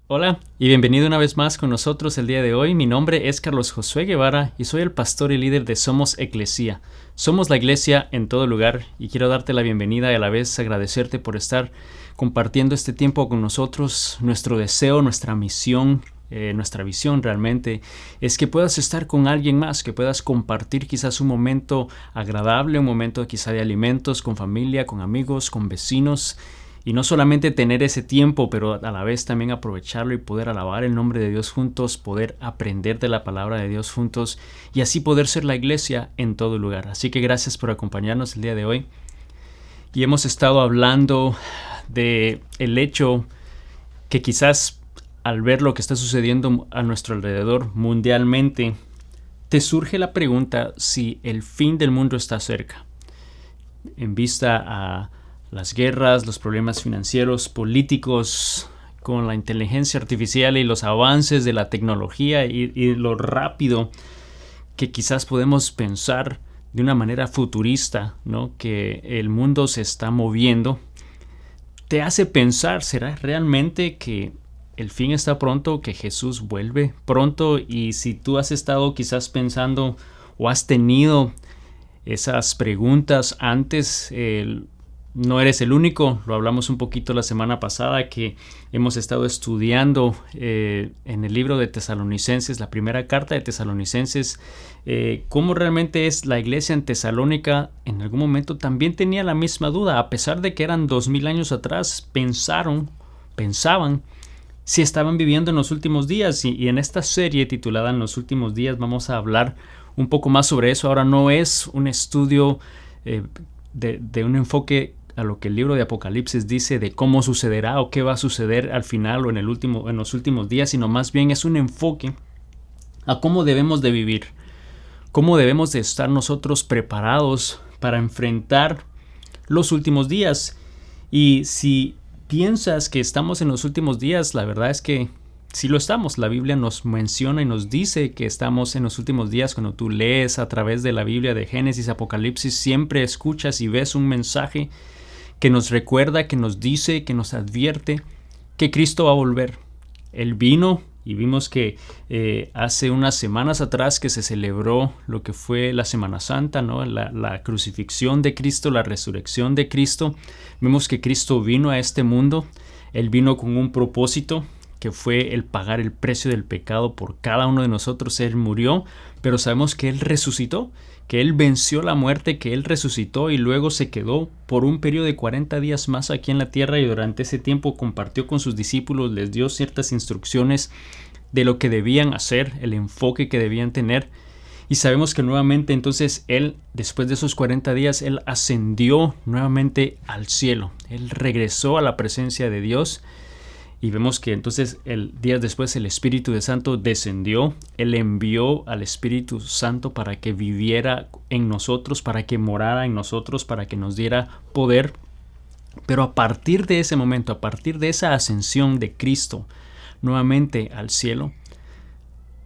Hola y bienvenido una vez más con nosotros el día de hoy. Mi nombre es Carlos Josué Guevara y soy el pastor y líder de Somos Eclesia. Somos la iglesia en todo lugar y quiero darte la bienvenida y a la vez agradecerte por estar compartiendo este tiempo con nosotros. Nuestro deseo, nuestra misión, nuestra visión realmente es que puedas estar con alguien más, que puedas compartir quizás un momento agradable, un momento quizá de alimentos con familia, con amigos, con vecinos. Y no solamente tener ese tiempo, pero a la vez también aprovecharlo y poder alabar el nombre de Dios juntos, poder aprender de la palabra de Dios juntos y así poder ser la iglesia en todo lugar. Así que gracias por acompañarnos el día de hoy. Y hemos estado hablando de el hecho que quizás al ver lo que está sucediendo a nuestro alrededor mundialmente, te surge la pregunta si el fin del mundo está cerca. En vista a las guerras, los problemas financieros, políticos, con la inteligencia artificial y los avances de la tecnología y lo rápido que quizás podemos pensar de una manera futurista, ¿no? Que el mundo se está moviendo, te hace pensar, ¿será realmente que el fin está pronto, que Jesús vuelve pronto? Y si tú has estado quizás pensando o has tenido esas preguntas antes, no eres el único. Lo hablamos un poquito la semana pasada que hemos estado estudiando en el libro de Tesalonicenses, la primera carta de Tesalonicenses, cómo realmente es la iglesia en Tesalónica. En algún momento también tenía la misma duda, a pesar de que eran 2000 años atrás, pensaban si estaban viviendo en los últimos días. Y en esta serie titulada En los últimos días vamos a hablar un poco más sobre eso. Ahora no es un estudio de un enfoque a lo que el libro de Apocalipsis dice de cómo sucederá o qué va a suceder al final o en los últimos días, sino más bien es un enfoque a cómo debemos de vivir, cómo debemos de estar nosotros preparados para enfrentar los últimos días. Y si piensas que estamos en los últimos días, la verdad es que sí lo estamos. La Biblia nos menciona y nos dice que estamos en los últimos días. Cuando tú lees a través de la Biblia de Génesis, Apocalipsis, siempre escuchas y ves un mensaje que nos recuerda, que nos dice, que nos advierte que Cristo va a volver. Él vino y vimos que hace unas semanas atrás que se celebró lo que fue la Semana Santa, ¿no? La crucifixión de Cristo, la resurrección de Cristo. Vemos que Cristo vino a este mundo. Él vino con un propósito, que fue el pagar el precio del pecado por cada uno de nosotros. Él murió, pero sabemos que Él resucitó, que Él venció la muerte, que Él resucitó y luego se quedó por un periodo de 40 días más aquí en la tierra, y durante ese tiempo compartió con sus discípulos, les dio ciertas instrucciones de lo que debían hacer, el enfoque que debían tener. Y sabemos que nuevamente entonces Él, después de esos 40 días, Él ascendió nuevamente al cielo. Él regresó a la presencia de Dios. Y vemos que entonces días después el Espíritu Santo descendió. Él envió al Espíritu Santo para que viviera en nosotros, para que morara en nosotros, para que nos diera poder. Pero a partir de ese momento, a partir de esa ascensión de Cristo nuevamente al cielo,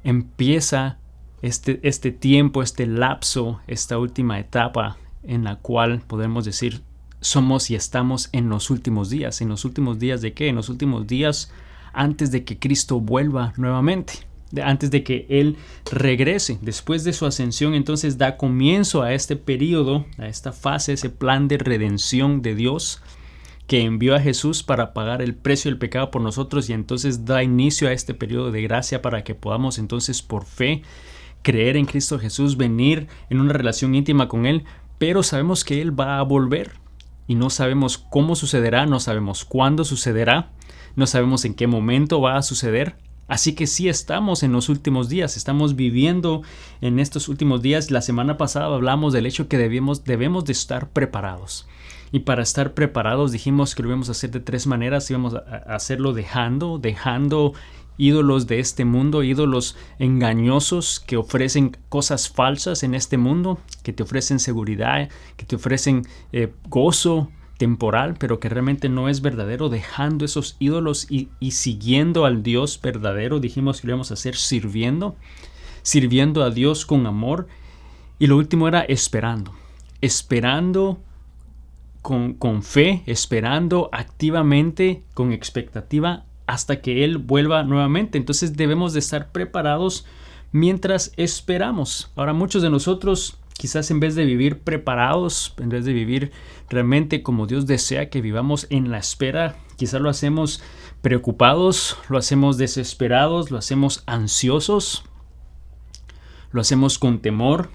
empieza este tiempo, este lapso, esta última etapa en la cual podemos decir somos y estamos en los últimos días. ¿En los últimos días de qué? En los últimos días antes de que Cristo vuelva nuevamente, antes de que Él regrese. Después de su ascensión, entonces da comienzo a este periodo, a esta fase, ese plan de redención de Dios que envió a Jesús para pagar el precio del pecado por nosotros, y entonces da inicio a este periodo de gracia para que podamos entonces por fe creer en Cristo Jesús, venir en una relación íntima con Él. Pero sabemos que Él va a volver. Y no sabemos cómo sucederá, no sabemos cuándo sucederá, no sabemos en qué momento va a suceder. Así que sí estamos en los últimos días, estamos viviendo en estos últimos días. La semana pasada hablamos del hecho que debemos de estar preparados. Y para estar preparados dijimos que lo íbamos a hacer de tres maneras. Íbamos a hacerlo dejando ídolos de este mundo, ídolos engañosos que ofrecen cosas falsas en este mundo, que te ofrecen seguridad, que te ofrecen gozo temporal, pero que realmente no es verdadero, dejando esos ídolos y siguiendo al Dios verdadero. Dijimos que lo íbamos a hacer sirviendo a Dios con amor. Y lo último era esperando con fe, esperando activamente, con expectativa hasta que Él vuelva nuevamente. Entonces debemos de estar preparados mientras esperamos. Ahora, muchos de nosotros, quizás en vez de vivir preparados, en vez de vivir realmente como Dios desea que vivamos en la espera, quizás lo hacemos preocupados, lo hacemos desesperados, lo hacemos ansiosos, lo hacemos con temor,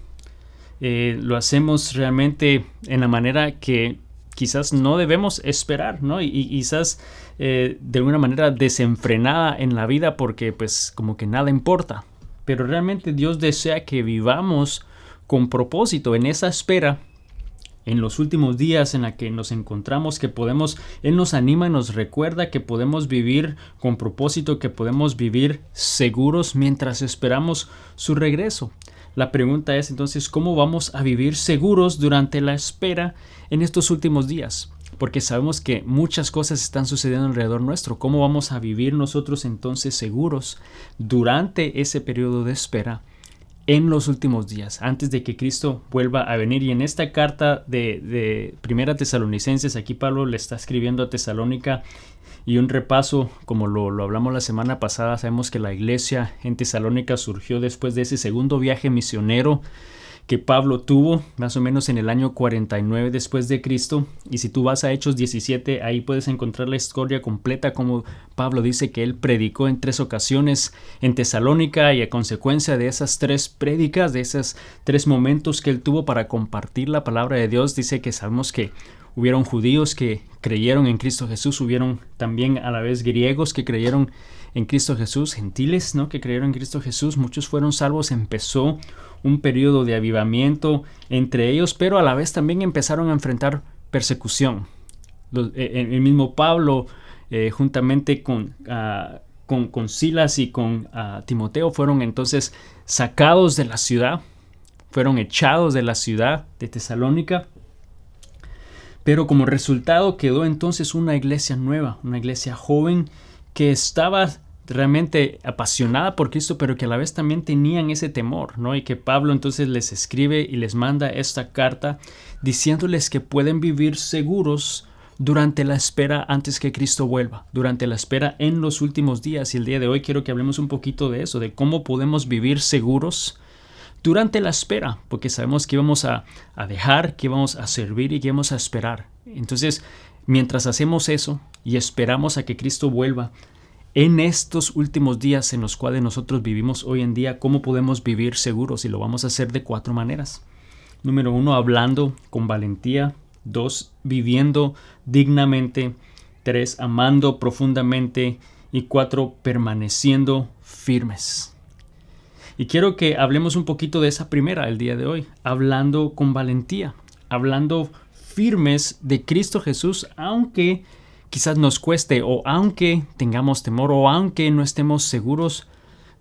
lo hacemos realmente en la manera que quizás no debemos esperar, ¿no? Y quizás de alguna manera desenfrenada en la vida porque pues como que nada importa. Pero realmente Dios desea que vivamos con propósito en esa espera, en los últimos días en la que nos encontramos, que podemos, Él nos anima y nos recuerda que podemos vivir con propósito, que podemos vivir seguros mientras esperamos su regreso. La pregunta es entonces, ¿cómo vamos a vivir seguros durante la espera en estos últimos días? Porque sabemos que muchas cosas están sucediendo alrededor nuestro. ¿Cómo vamos a vivir nosotros entonces seguros durante ese periodo de espera en los últimos días, antes de que Cristo vuelva a venir? Y en esta carta de Primera Tesalonicenses, aquí Pablo le está escribiendo a Tesalónica, y un repaso, como lo hablamos la semana pasada, sabemos que la iglesia en Tesalónica surgió después de ese segundo viaje misionero que Pablo tuvo, más o menos en el año 49 después de Cristo. Y si tú vas a Hechos 17, ahí puedes encontrar la historia completa, como Pablo dice que él predicó en 3 ocasiones en Tesalónica, y a consecuencia de esas 3 prédicas, de esos 3 momentos que él tuvo para compartir la palabra de Dios, dice que sabemos que hubieron judíos que creyeron en Cristo Jesús, hubieron también a la vez griegos que creyeron en Cristo Jesús, gentiles, ¿no?, que creyeron en Cristo Jesús. Muchos fueron salvos. Empezó un periodo de avivamiento entre ellos, pero a la vez también empezaron a enfrentar persecución. El mismo Pablo, juntamente con Silas y con Timoteo, fueron entonces sacados de la ciudad, fueron echados de la ciudad de Tesalónica. Pero como resultado quedó entonces una iglesia nueva, una iglesia joven que estaba realmente apasionada por Cristo, pero que a la vez también tenían ese temor, ¿no? Y que Pablo entonces les escribe y les manda esta carta diciéndoles que pueden vivir seguros durante la espera antes que Cristo vuelva, durante la espera en los últimos días. Y el día de hoy quiero que hablemos un poquito de eso, de cómo podemos vivir seguros durante la espera, porque sabemos que íbamos a dejar, que íbamos a servir y que íbamos a esperar. Entonces, mientras hacemos eso y esperamos a que Cristo vuelva, en estos últimos días en los cuales nosotros vivimos hoy en día, ¿cómo podemos vivir seguros? Y lo vamos a hacer de 4 maneras. Número 1, hablando con valentía. 2, viviendo dignamente. 3, amando profundamente. Y 4, permaneciendo firmes. Y quiero que hablemos un poquito de esa primera el día de hoy, hablando con valentía, hablando firmes de Cristo Jesús, aunque quizás nos cueste, o aunque tengamos temor, o aunque no estemos seguros.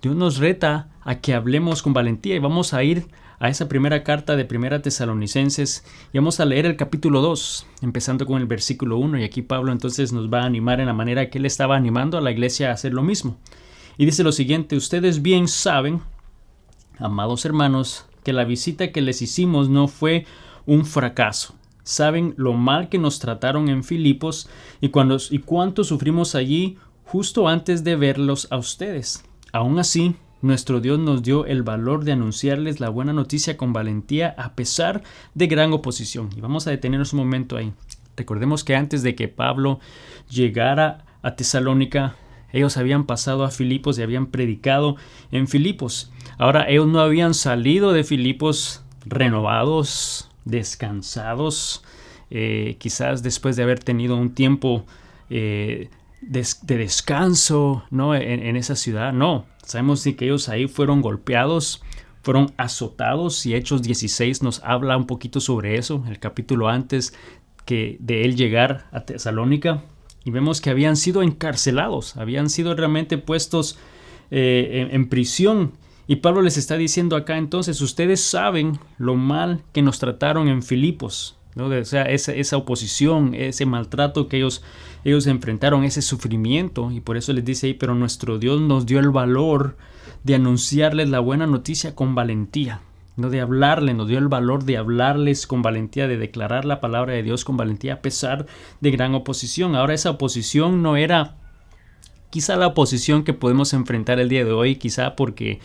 Dios nos reta a que hablemos con valentía, y vamos a ir a esa primera carta de Primera Tesalonicenses y vamos a leer el capítulo 2, empezando con el versículo 1, y aquí Pablo entonces nos va a animar en la manera que él estaba animando a la iglesia a hacer lo mismo. Y dice lo siguiente: ustedes bien saben, amados hermanos, que la visita que les hicimos no fue un fracaso. Saben lo mal que nos trataron en Filipos y cuánto sufrimos allí justo antes de verlos a ustedes. Aún así, nuestro Dios nos dio el valor de anunciarles la buena noticia con valentía a pesar de gran oposición. Y vamos a detenernos un momento ahí. Recordemos que antes de que Pablo llegara a Tesalónica, ellos habían pasado a Filipos y habían predicado en Filipos. Ahora ellos no habían salido de Filipos renovados, descansados, quizás después de haber tenido un tiempo de descanso, ¿no?, en esa ciudad. No, sabemos que ellos ahí fueron golpeados, fueron azotados, y Hechos 16 nos habla un poquito sobre eso, el capítulo antes que de él llegar a Tesalónica. Y vemos que habían sido encarcelados, habían sido realmente puestos en prisión. Y Pablo les está diciendo acá entonces: ustedes saben lo mal que nos trataron en Filipos, ¿no? O sea, esa oposición, ese maltrato que ellos enfrentaron, ese sufrimiento. Y por eso les dice ahí: pero nuestro Dios nos dio el valor de anunciarles la buena noticia con valentía. No de hablarle, nos dio el valor de hablarles con valentía, de declarar la palabra de Dios con valentía a pesar de gran oposición. Ahora esa oposición no era Quizá la oposición que podemos enfrentar el día de hoy, quizá porque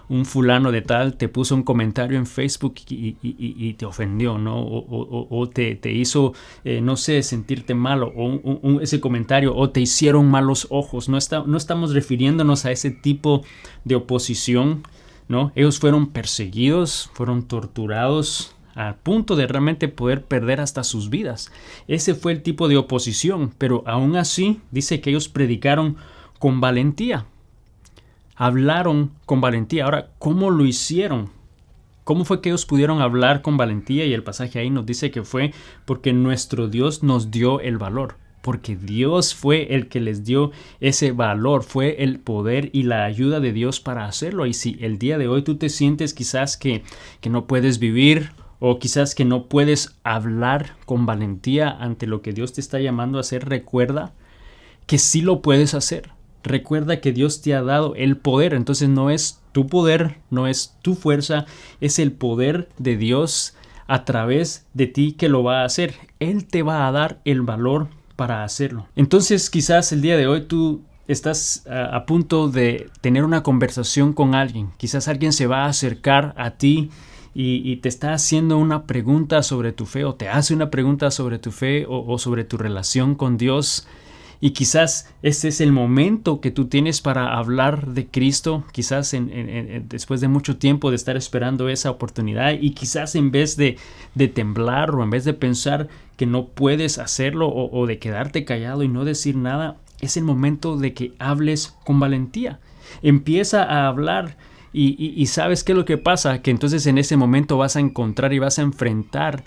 un fulano de tal te puso un comentario en Facebook y te ofendió, ¿no? O te hizo, no sé, sentirte mal, o ese comentario, o te hicieron malos ojos. No estamos refiriéndonos a ese tipo de oposición, ¿no? Ellos fueron perseguidos, fueron torturados al punto de realmente poder perder hasta sus vidas. Ese fue el tipo de oposición, pero aún así dice que ellos predicaron con valentía. Hablaron con valentía. Ahora, ¿cómo lo hicieron? ¿Cómo fue que ellos pudieron hablar con valentía? Y el pasaje ahí nos dice que fue porque nuestro Dios nos dio el valor. Porque Dios fue el que les dio ese valor, fue el poder y la ayuda de Dios para hacerlo. Y si el día de hoy tú te sientes quizás que no puedes vivir, o quizás que no puedes hablar con valentía ante lo que Dios te está llamando a hacer, recuerda que sí lo puedes hacer. Recuerda que Dios te ha dado el poder, entonces no es tu poder, no es tu fuerza, es el poder de Dios a través de ti que lo va a hacer. Él te va a dar el valor para hacerlo. Entonces quizás el día de hoy tú estás a punto de tener una conversación con alguien. Quizás alguien se va a acercar a ti y te está haciendo una pregunta sobre tu fe, o te hace una pregunta sobre tu fe o sobre tu relación con Dios. Y quizás este es el momento que tú tienes para hablar de Cristo, quizás después de mucho tiempo de estar esperando esa oportunidad, y quizás en vez de temblar o en vez de pensar que no puedes hacerlo o de quedarte callado y no decir nada, es el momento de que hables con valentía. Empieza a hablar y ¿sabes qué es lo que pasa? Que entonces en ese momento vas a encontrar y vas a enfrentar,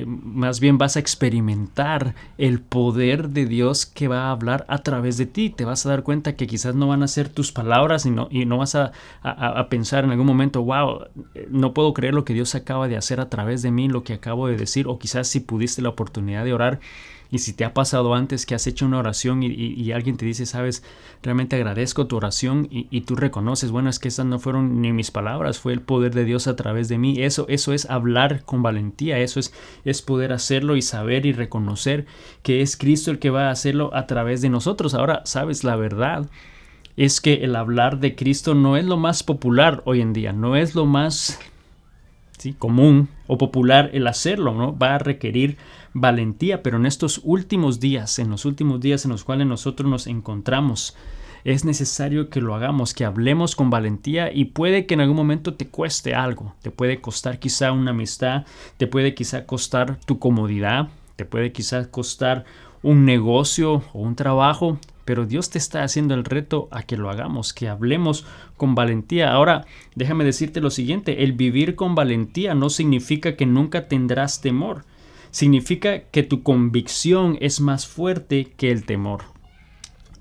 más bien vas a experimentar el poder de Dios que va a hablar a través de ti. Te vas a dar cuenta que quizás no van a ser tus palabras y no vas a pensar en algún momento, wow, no puedo creer lo que Dios acaba de hacer a través de mí, lo que acabo de decir. O quizás si pudiste la oportunidad de orar, y si te ha pasado antes que has hecho una oración y alguien te dice, sabes, realmente agradezco tu oración, y tú reconoces, bueno, es que esas no fueron ni mis palabras, fue el poder de Dios a través de mí. Eso es hablar con valentía, eso es poder hacerlo y saber y reconocer que es Cristo el que va a hacerlo a través de nosotros. Ahora, sabes, la verdad es que el hablar de Cristo no es lo más popular hoy en día, no es lo más común o popular el hacerlo, ¿no? Va a requerir valentía, pero en estos últimos días, en los cuales nosotros nos encontramos, es necesario que lo hagamos, que hablemos con valentía, y puede que en algún momento te cueste algo, te puede costar quizá una amistad, te puede quizá costar tu comodidad, te puede quizá costar un negocio o un trabajo, pero Dios te está haciendo el reto a que lo hagamos, que hablemos con valentía. Ahora, déjame decirte lo siguiente, el vivir con valentía no significa que nunca tendrás temor, significa que tu convicción es más fuerte que el temor.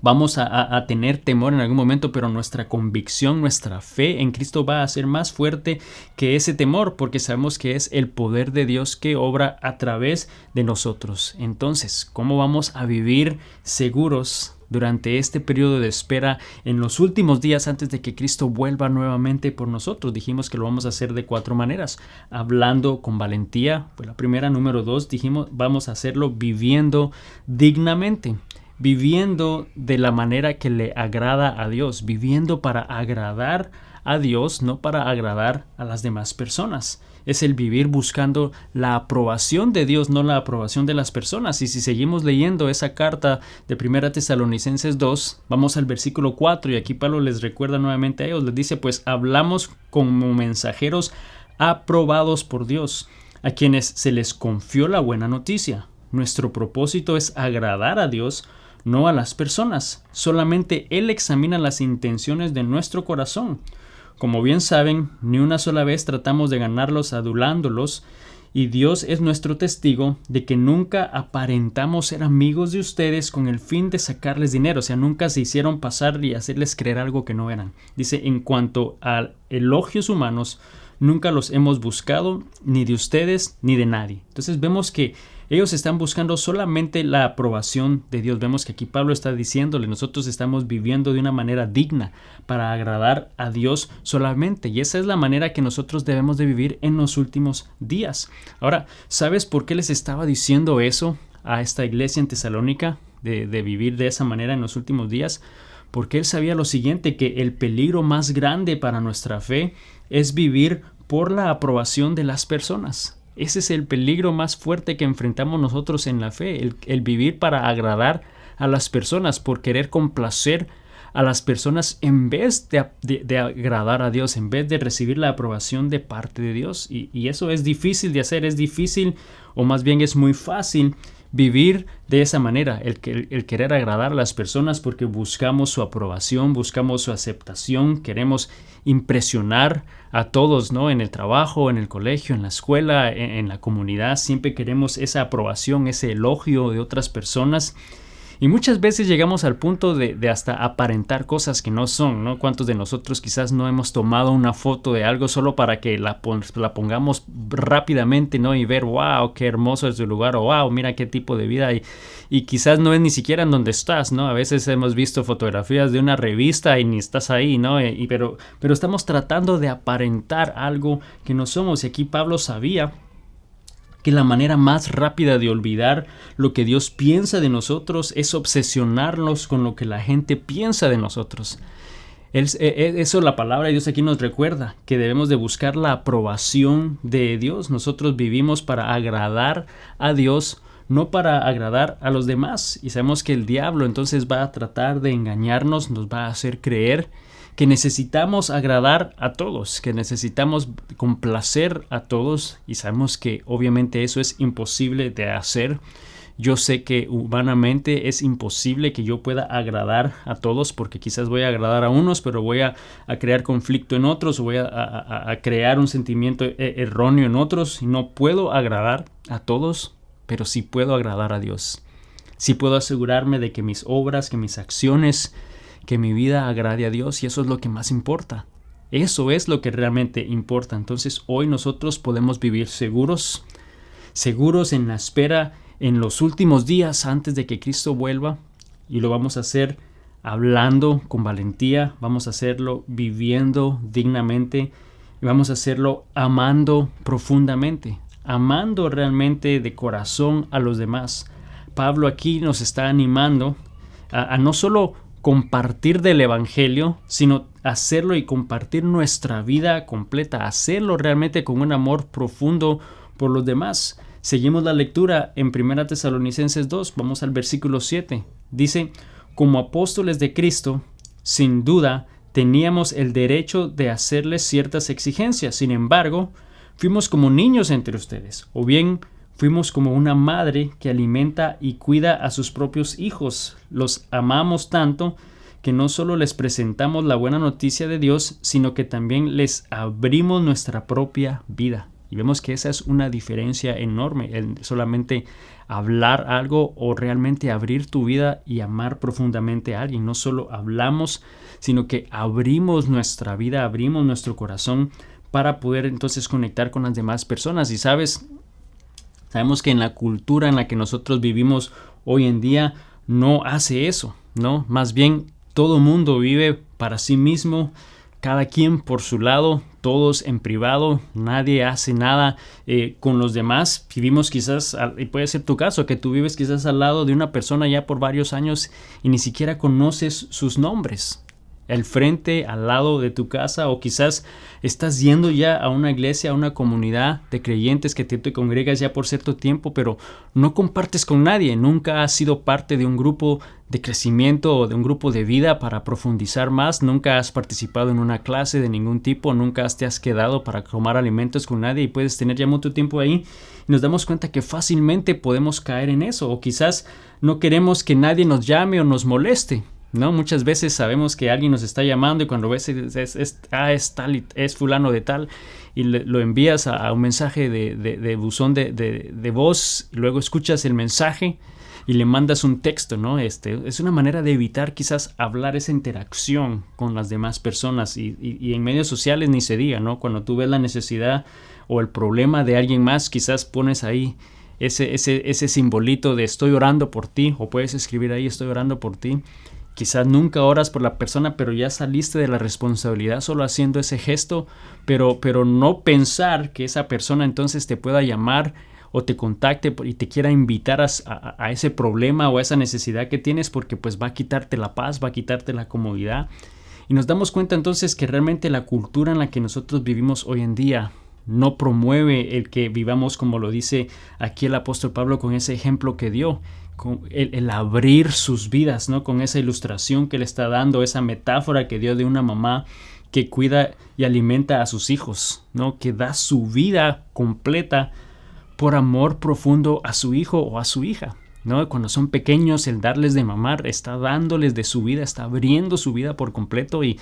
Vamos a tener temor en algún momento, pero nuestra convicción, nuestra fe en Cristo va a ser más fuerte que ese temor, porque sabemos que es el poder de Dios que obra a través de nosotros. Entonces, ¿cómo vamos a vivir seguros durante este periodo de espera en los últimos días antes de que Cristo vuelva nuevamente por nosotros? Dijimos que lo vamos a hacer de 4 maneras. Hablando con valentía, fue la primera. Número 2, dijimos, vamos a hacerlo viviendo dignamente. Viviendo de la manera que le agrada a Dios, viviendo para agradar a Dios, no para agradar a las demás personas. Es el vivir buscando la aprobación de Dios, no la aprobación de las personas. Y si seguimos leyendo esa carta de 1 Tesalonicenses 2, vamos al versículo 4, y aquí Pablo les recuerda nuevamente a ellos, les dice, pues hablamos como mensajeros aprobados por Dios, a quienes se les confió la buena noticia. Nuestro propósito es agradar a Dios, no a las personas. Solamente Él examina las intenciones de nuestro corazón. Como bien saben, ni una sola vez tratamos de ganarlos adulándolos, y Dios es nuestro testigo de que nunca aparentamos ser amigos de ustedes con el fin de sacarles dinero. O sea, nunca se hicieron pasar y hacerles creer algo que no eran. Dice, en cuanto a elogios humanos, nunca los hemos buscado, ni de ustedes ni de nadie. Entonces vemos que ellos están buscando solamente la aprobación de Dios. Vemos que aquí Pablo está diciéndole, nosotros estamos viviendo de una manera digna para agradar a Dios solamente. Y esa es la manera que nosotros debemos de vivir en los últimos días. Ahora, ¿sabes por qué les estaba diciendo eso a esta iglesia en Tesalónica, de vivir de esa manera en los últimos días? porque él sabía lo siguiente, que el peligro más grande para nuestra fe es vivir por la aprobación de las personas. Ese es el peligro más fuerte que enfrentamos nosotros en la fe, el vivir para agradar a las personas, por querer complacer a las personas en vez de agradar a Dios, en vez de recibir la aprobación de parte de Dios. Y eso es difícil de hacer, es difícil, o más bien es muy fácil vivir de esa manera, el querer agradar a las personas porque buscamos su aprobación, buscamos su aceptación, queremos impresionar a todos, ¿no? En el trabajo, en el colegio, en la escuela, en la comunidad, siempre queremos esa aprobación, ese elogio de otras personas. Y muchas veces llegamos al punto de hasta aparentar cosas que no son, ¿no? ¿Cuántos de nosotros quizás no hemos tomado una foto de algo solo para que la pongamos rápidamente, ¿no? Y ver, wow, qué hermoso es el lugar, o wow, mira qué tipo de vida. Y quizás no es ni siquiera en donde estás, ¿no? A veces hemos visto fotografías de una revista y ni estás ahí, ¿no? Pero estamos tratando de aparentar algo que no somos. Y aquí Pablo sabía que la manera más rápida de olvidar lo que Dios piensa de nosotros es obsesionarnos con lo que la gente piensa de nosotros. Eso la palabra de Dios aquí nos recuerda, que debemos de buscar la aprobación de Dios. Nosotros vivimos para agradar a Dios, no para agradar a los demás. Y sabemos que el diablo entonces va a tratar de engañarnos, nos va a hacer creer que necesitamos agradar a todos, que necesitamos complacer a todos, y sabemos que obviamente eso es imposible de hacer. Yo sé que humanamente es imposible que yo pueda agradar a todos, porque quizás voy a agradar a unos, pero voy a crear conflicto en otros, voy a crear un sentimiento erróneo en otros, y no puedo agradar a todos, pero sí puedo agradar a Dios. Sí puedo asegurarme de que mis obras, que mis acciones, que mi vida agrade a Dios, y eso es lo que más importa. Eso es lo que realmente importa. Entonces hoy nosotros podemos vivir seguros en la espera, en los últimos días antes de que Cristo vuelva, y lo vamos a hacer hablando con valentía, vamos a hacerlo viviendo dignamente, y vamos a hacerlo amando profundamente, amando realmente de corazón a los demás. Pablo aquí nos está animando a no solo compartir del evangelio, sino hacerlo y compartir nuestra vida completa, hacerlo realmente con un amor profundo por los demás. Seguimos la lectura en 1 Tesalonicenses 2, vamos al versículo 7. Dice: como apóstoles de Cristo, sin duda teníamos el derecho de hacerles ciertas exigencias. Sin embargo, fuimos como niños entre ustedes, o bien fuimos como una madre que alimenta y cuida a sus propios hijos. Los amamos tanto que no solo les presentamos la buena noticia de Dios, sino que también les abrimos nuestra propia vida. Y vemos que esa es una diferencia enorme, el solamente hablar algo o realmente abrir tu vida y amar profundamente a alguien. No solo hablamos, sino que abrimos nuestra vida, abrimos nuestro corazón para poder entonces conectar con las demás personas. Y sabemos que en la cultura en la que nosotros vivimos hoy en día no hace eso, ¿no? Más bien todo mundo vive para sí mismo, cada quien por su lado, todos en privado, nadie hace nada con los demás. Vivimos quizás, y puede ser tu caso, que tú vives quizás al lado de una persona ya por varios años y ni siquiera conoces sus nombres. El frente, al lado de tu casa, o quizás estás yendo ya a una iglesia, a una comunidad de creyentes que te congregas ya por cierto tiempo, pero no compartes con nadie, nunca has sido parte de un grupo de crecimiento o de un grupo de vida para profundizar más, nunca has participado en una clase de ningún tipo, nunca te has quedado para tomar alimentos con nadie y puedes tener ya mucho tiempo ahí. Y nos damos cuenta que fácilmente podemos caer en eso, o quizás no queremos que nadie nos llame o nos moleste. ¿No? Muchas veces sabemos que alguien nos está llamando y cuando ves es fulano de tal, y lo envías a un mensaje de buzón de voz, y luego escuchas el mensaje y le mandas un texto, ¿no? Es una manera de evitar quizás hablar esa interacción con las demás personas, y en medios sociales ni se diga, ¿no? Cuando tú ves la necesidad o el problema de alguien más, quizás pones ahí ese simbolito de estoy orando por ti, o puedes escribir ahí estoy orando por ti. Quizás nunca oras por la persona, pero ya saliste de la responsabilidad solo haciendo ese gesto, pero no pensar que esa persona entonces te pueda llamar o te contacte y te quiera invitar a ese problema o a esa necesidad que tienes, porque pues va a quitarte la paz, va a quitarte la comodidad. Y nos damos cuenta entonces que realmente la cultura en la que nosotros vivimos hoy en día no promueve el que vivamos, como lo dice aquí el apóstol Pablo con ese ejemplo que dio, con el abrir sus vidas, ¿no? Con esa ilustración que le está dando, esa metáfora que dio de una mamá que cuida y alimenta a sus hijos, ¿no? Que da su vida completa por amor profundo a su hijo o a su hija, ¿no? Cuando son pequeños, el darles de mamar está dándoles de su vida, está abriendo su vida por completo, y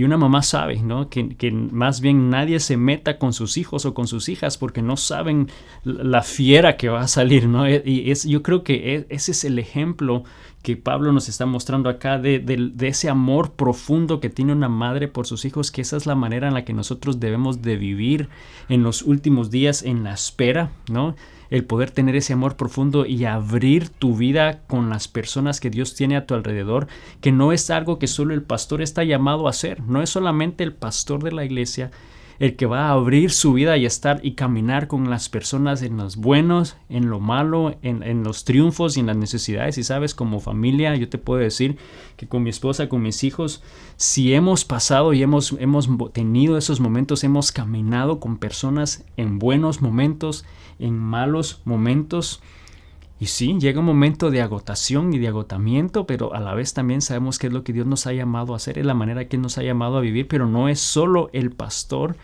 una mamá sabe, ¿no? que más bien nadie se meta con sus hijos o con sus hijas porque no saben la fiera que va a salir, ¿no? Yo creo que ese es el ejemplo que Pablo nos está mostrando acá de ese amor profundo que tiene una madre por sus hijos, que esa es la manera en la que nosotros debemos de vivir en los últimos días, en la espera, ¿no? El poder tener ese amor profundo y abrir tu vida con las personas que Dios tiene a tu alrededor, que no es algo que solo el pastor está llamado a hacer. No es solamente el pastor de la iglesia el que va a abrir su vida y estar y caminar con las personas en los buenos, en lo malo, en los triunfos y en las necesidades. Y sabes, como familia, yo te puedo decir que con mi esposa, con mis hijos, si hemos pasado y hemos tenido esos momentos, hemos caminado con personas en buenos momentos, en malos momentos. Y sí, llega un momento de agotación y de agotamiento, pero a la vez también sabemos que es lo que Dios nos ha llamado a hacer, es la manera que Él nos ha llamado a vivir, pero no es solo el pastor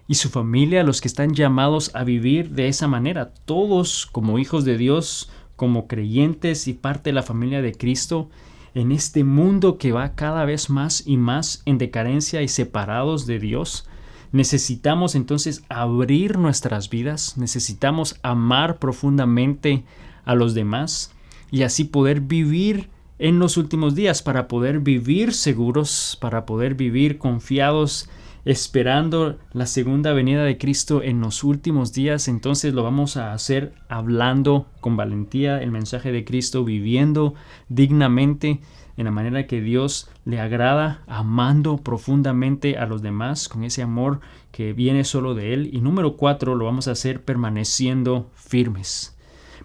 y su familia los que están llamados a vivir de esa manera. Todos, como hijos de Dios, como creyentes y parte de la familia de Cristo, en este mundo que va cada vez más y más en decadencia y separados de Dios, necesitamos entonces abrir nuestras vidas, necesitamos amar profundamente a los demás y así poder vivir en los últimos días, para poder vivir seguros, para poder vivir confiados, esperando la segunda venida de Cristo en los últimos días. Entonces lo vamos a hacer hablando con valentía el mensaje de Cristo, viviendo dignamente en la manera que Dios le agrada, amando profundamente a los demás con ese amor que viene solo de Él. Y número 4, lo vamos a hacer permaneciendo firmes.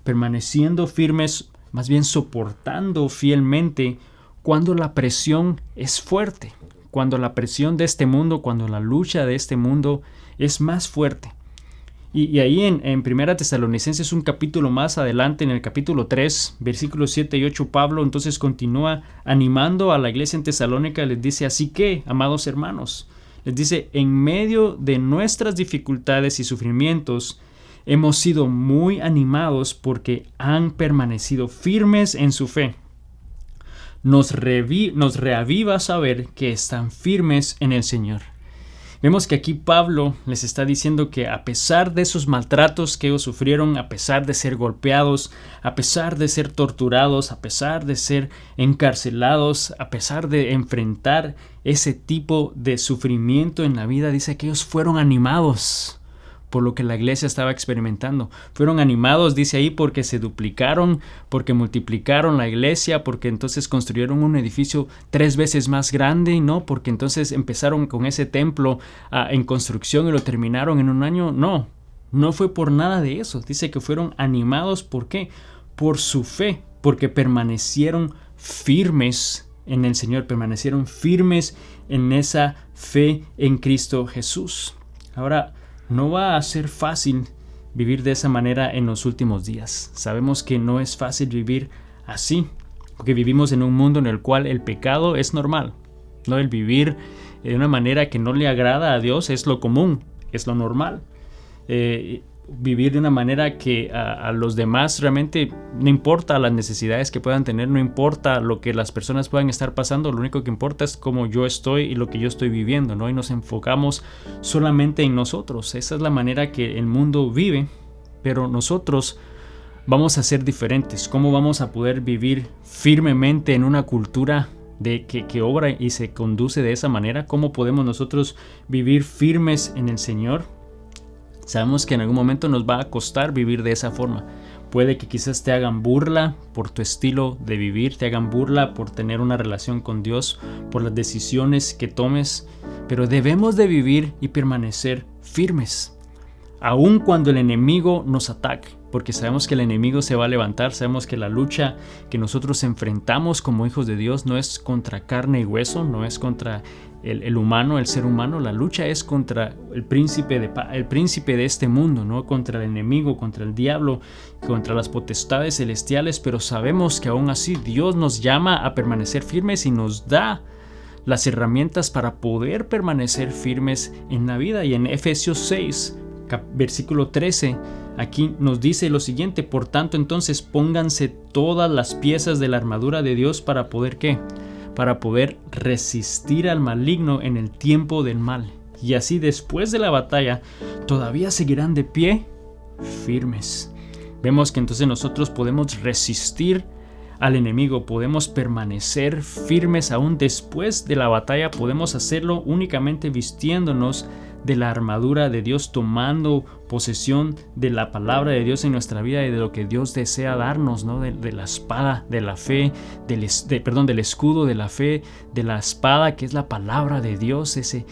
Permaneciendo firmes, más bien soportando fielmente cuando la presión es fuerte, cuando la presión de este mundo, cuando la lucha de este mundo es más fuerte. Y ahí en 1 Tesalonicenses, un capítulo más adelante, en el capítulo 3, versículos 7 y 8, Pablo entonces continúa animando a la iglesia en Tesalónica. Les dice: así que, amados hermanos, les dice, en medio de nuestras dificultades y sufrimientos, hemos sido muy animados porque han permanecido firmes en su fe. Nos reaviva saber que están firmes en el Señor. Vemos que aquí Pablo les está diciendo que a pesar de esos maltratos que ellos sufrieron, a pesar de ser golpeados, a pesar de ser torturados, a pesar de ser encarcelados, a pesar de enfrentar ese tipo de sufrimiento en la vida, dice que ellos fueron animados por lo que la iglesia estaba experimentando. Fueron animados, dice ahí, porque se duplicaron, porque multiplicaron la iglesia, porque entonces construyeron un edificio 3 veces más grande, ¿no? Porque entonces empezaron con ese templo en construcción y lo terminaron en un año. No fue por nada de eso. Dice que fueron animados, ¿por qué? Por su fe, porque permanecieron firmes en el Señor, permanecieron firmes en esa fe en Cristo Jesús. Ahora, no va a ser fácil vivir de esa manera en los últimos días. Sabemos que no es fácil vivir así, porque vivimos en un mundo en el cual el pecado es normal, ¿no? El vivir de una manera que no le agrada a Dios es lo común, es lo normal. Vivir de una manera que a los demás realmente no importa las necesidades que puedan tener, no importa lo que las personas puedan estar pasando, lo único que importa es cómo yo estoy y lo que yo estoy viviendo, ¿no? Y nos enfocamos solamente en nosotros. Esa es la manera que el mundo vive, pero nosotros vamos a ser diferentes. ¿Cómo vamos a poder vivir firmemente en una cultura que obra y se conduce de esa manera? ¿Cómo podemos nosotros vivir firmes en el Señor? Sabemos que en algún momento nos va a costar vivir de esa forma. Puede que quizás te hagan burla por tu estilo de vivir, te hagan burla por tener una relación con Dios, por las decisiones que tomes, pero debemos de vivir y permanecer firmes. aun cuando el enemigo nos ataque, porque sabemos que el enemigo se va a levantar, sabemos que la lucha que nosotros enfrentamos como hijos de Dios no es contra carne y hueso, no es contra el humano, el ser humano, la lucha es contra el príncipe de este mundo, ¿no? Contra el enemigo, contra el diablo, contra las potestades celestiales, pero sabemos que aún así Dios nos llama a permanecer firmes y nos da las herramientas para poder permanecer firmes en la vida. Y en Efesios 6, versículo 13, aquí nos dice lo siguiente: por tanto, entonces pónganse todas las piezas de la armadura de Dios para poder ¿qué? Para poder resistir al maligno en el tiempo del mal. Y así después de la batalla todavía seguirán de pie firmes. Vemos que entonces nosotros podemos resistir al enemigo, podemos permanecer firmes aún después de la batalla, podemos hacerlo únicamente vistiéndonos de la armadura de Dios, tomando posesión de la palabra de Dios en nuestra vida y de lo que Dios desea darnos, ¿no? De la espada de la fe, del escudo de la fe, de la espada que es la palabra de Dios, ese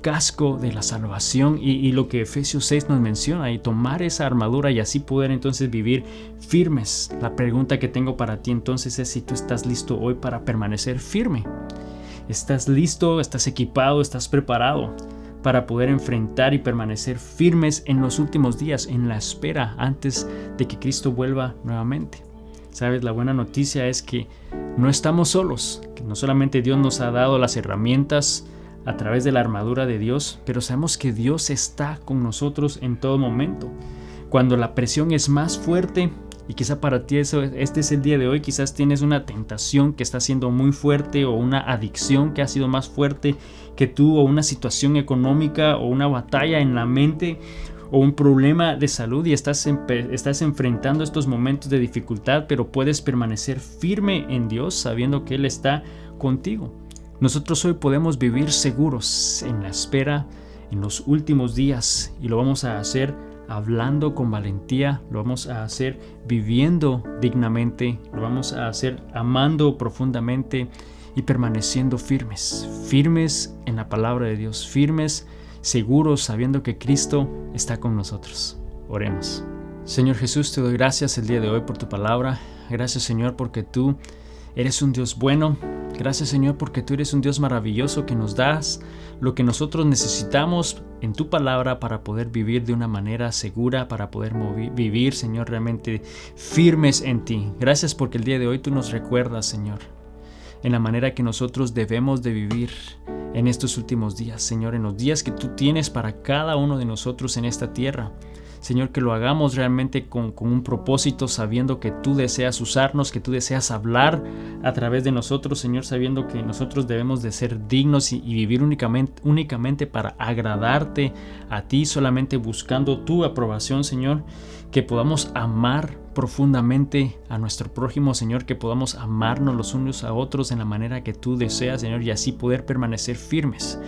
casco de la salvación y lo que Efesios 6 nos menciona, y tomar esa armadura y así poder entonces vivir firmes. La pregunta que tengo para ti entonces es si tú estás listo hoy para permanecer firme. ¿Estás listo? ¿Estás equipado? ¿Estás preparado para poder enfrentar y permanecer firmes en los últimos días, en la espera antes de que Cristo vuelva nuevamente? Sabes, la buena noticia es que no estamos solos, que no solamente Dios nos ha dado las herramientas a través de la armadura de Dios, pero sabemos que Dios está con nosotros en todo momento. Cuando la presión es más fuerte, y quizá para ti este es el día de hoy, quizás tienes una tentación que está siendo muy fuerte, o una adicción que ha sido más fuerte que tú, o una situación económica, o una batalla en la mente, o un problema de salud, y estás enfrentando estos momentos de dificultad, pero puedes permanecer firme en Dios sabiendo que Él está contigo. Nosotros hoy podemos vivir seguros en la espera en los últimos días, y lo vamos a hacer hablando con valentía, lo vamos a hacer viviendo dignamente, lo vamos a hacer amando profundamente y permaneciendo firmes en la palabra de Dios, firmes, seguros, sabiendo que Cristo está con nosotros. Oremos. Señor Jesús, te doy gracias el día de hoy por tu palabra. Gracias, Señor, porque tú eres un Dios bueno. Gracias, Señor, porque tú eres un Dios maravilloso que nos das lo que nosotros necesitamos en tu palabra para poder vivir de una manera segura, para poder vivir, Señor, realmente firmes en ti. Gracias porque el día de hoy tú nos recuerdas, Señor, en la manera que nosotros debemos de vivir en estos últimos días, Señor, en los días que tú tienes para cada uno de nosotros en esta tierra. Señor, que lo hagamos realmente con un propósito, sabiendo que tú deseas usarnos, que tú deseas hablar a través de nosotros, Señor, sabiendo que nosotros debemos de ser dignos y vivir únicamente para agradarte a ti, solamente buscando tu aprobación, Señor, que podamos amar profundamente a nuestro prójimo, Señor, que podamos amarnos los unos a otros en la manera que tú deseas, Señor, y así poder permanecer firmes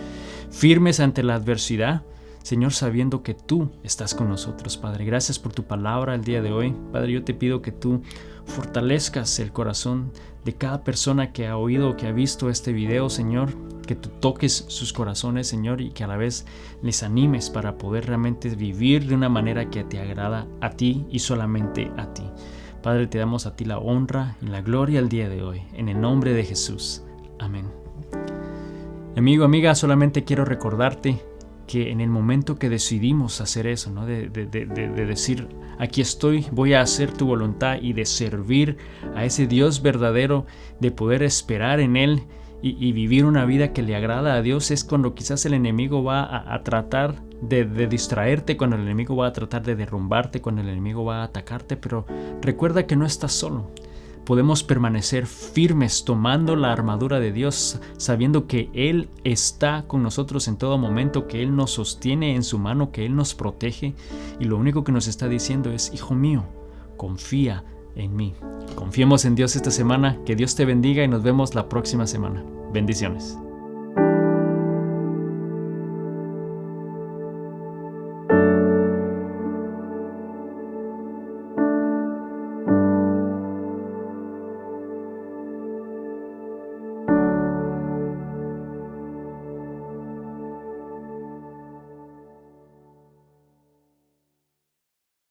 ante la adversidad, Señor, sabiendo que tú estás con nosotros, Padre. Gracias por tu palabra el día de hoy. Padre, yo te pido que tú fortalezcas el corazón de cada persona que ha oído o que ha visto este video, Señor, que tú toques sus corazones, Señor, y que a la vez les animes para poder realmente vivir de una manera que te agrada a ti y solamente a ti. Padre, te damos a ti la honra y la gloria el día de hoy, en el nombre de Jesús. Amén. Amigo, amiga, solamente quiero recordarte que en el momento que decidimos hacer eso, ¿no? de decir, aquí estoy, voy a hacer tu voluntad, y de servir a ese Dios verdadero, de poder esperar en Él y vivir una vida que le agrada a Dios, es cuando quizás el enemigo va a tratar de distraerte, cuando el enemigo va a tratar de derrumbarte, cuando el enemigo va a atacarte, pero recuerda que no estás solo. Podemos permanecer firmes tomando la armadura de Dios, sabiendo que Él está con nosotros en todo momento, que Él nos sostiene en su mano, que Él nos protege, y lo único que nos está diciendo es: hijo mío, confía en mí. Confiemos en Dios esta semana. Que Dios te bendiga y nos vemos la próxima semana. Bendiciones.